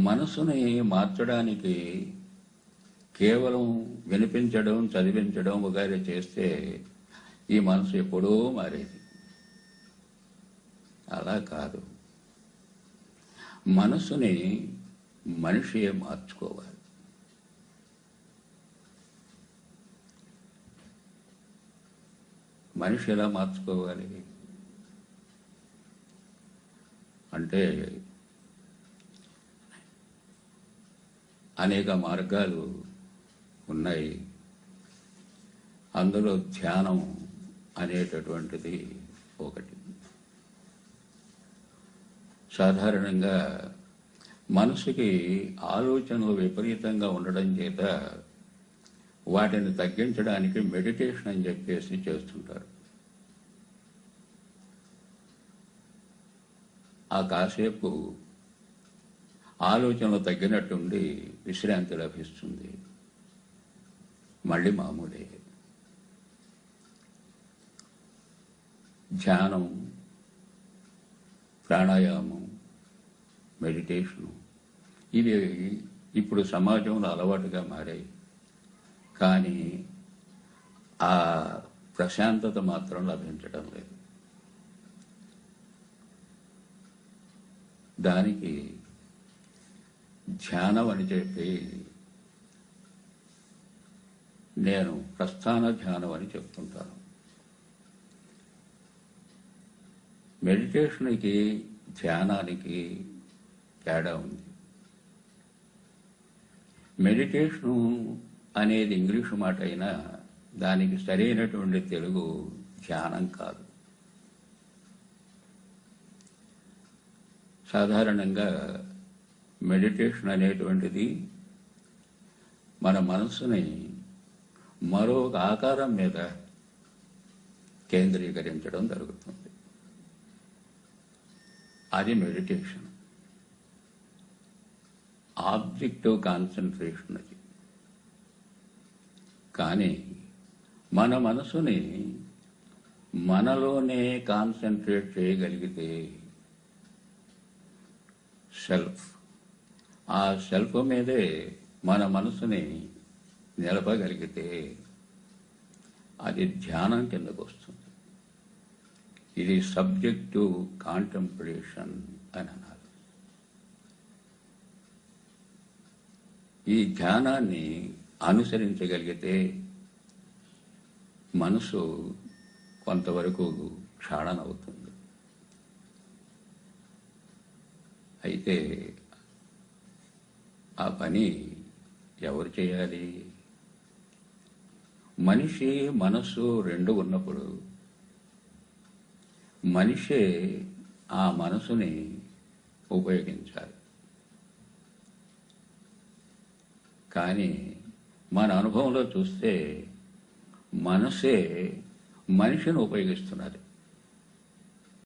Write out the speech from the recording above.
మనసుని మార్చడానికి కేవలం వినిపించడం, చదివించడం వగైరా చేస్తే ఈ మనసు ఎప్పుడూ మారేది. అలా కాదు. మనసుని మనిషియే మార్చుకోవాలి. మనిషి ఎలా మార్చుకోవాలి అంటే అనేక మార్గాలు ఉన్నాయి. అందులో ధ్యానం అనేటటువంటిది ఒకటి. సాధారణంగా మనసుకి ఆలోచనలు విపరీతంగా ఉండడం చేత వాటిని తగ్గించడానికి మెడిటేషన్ అని చెప్పేసి చేస్తుంటారు. ఆ కాసేపు ఆలోచనలు తగ్గినట్టుండి విశ్రాంతి లభిస్తుంది. మళ్ళీ మామూలే. ధ్యానం, ప్రాణాయామం, మెడిటేషను ఇవి ఇప్పుడు సమాజంలో అలవాటుగా మారాయి. కానీ ఆ ప్రశాంతత మాత్రం లభించడం లేదు. దానికి ధ్యానం అని చెప్పి నేను ప్రస్థాన ధ్యానం అని చెప్తుంటాను. మెడిటేషన్కి ధ్యానానికి తేడా ఉంది. మెడిటేషను అనేది ఇంగ్లీషు మాట అయినా దానికి సరైనటువంటి తెలుగు ధ్యానం కాదు. సాధారణంగా మెడిటేషన్ అనేటువంటిది మన మనసుని మరొక ఆకారం మీద కేంద్రీకరించడం జరుగుతుంది. అది మెడిటేషన్. ఆబ్జెక్టివ్ కాన్సన్ట్రేషన్ అది. కానీ మన మనసుని మనలోనే కాన్సన్ట్రేట్ చేయగలిగితే సెల్ఫ్, ఆ సెల్ఫ్ మీదే మన మనసుని నిలపగలిగితే అది ధ్యానం కిందకు వస్తుంది. ఇది సబ్జెక్టివ్ కాంటెంప్లేషన్ అని అన్నారు. ఈ ధ్యానాన్ని అనుసరించగలిగితే మనసు కొంతవరకు క్షాళనవుతుంది. అయితే ఆ పని ఎవరు చేయాలి? మనిషి మనసు రెండు ఉన్నప్పుడు మనిషే ఆ మనసుని ఉపయోగించాలి. కానీ మన అనుభవంలో చూస్తే మనసే మనిషిని ఉపయోగిస్తున్నది.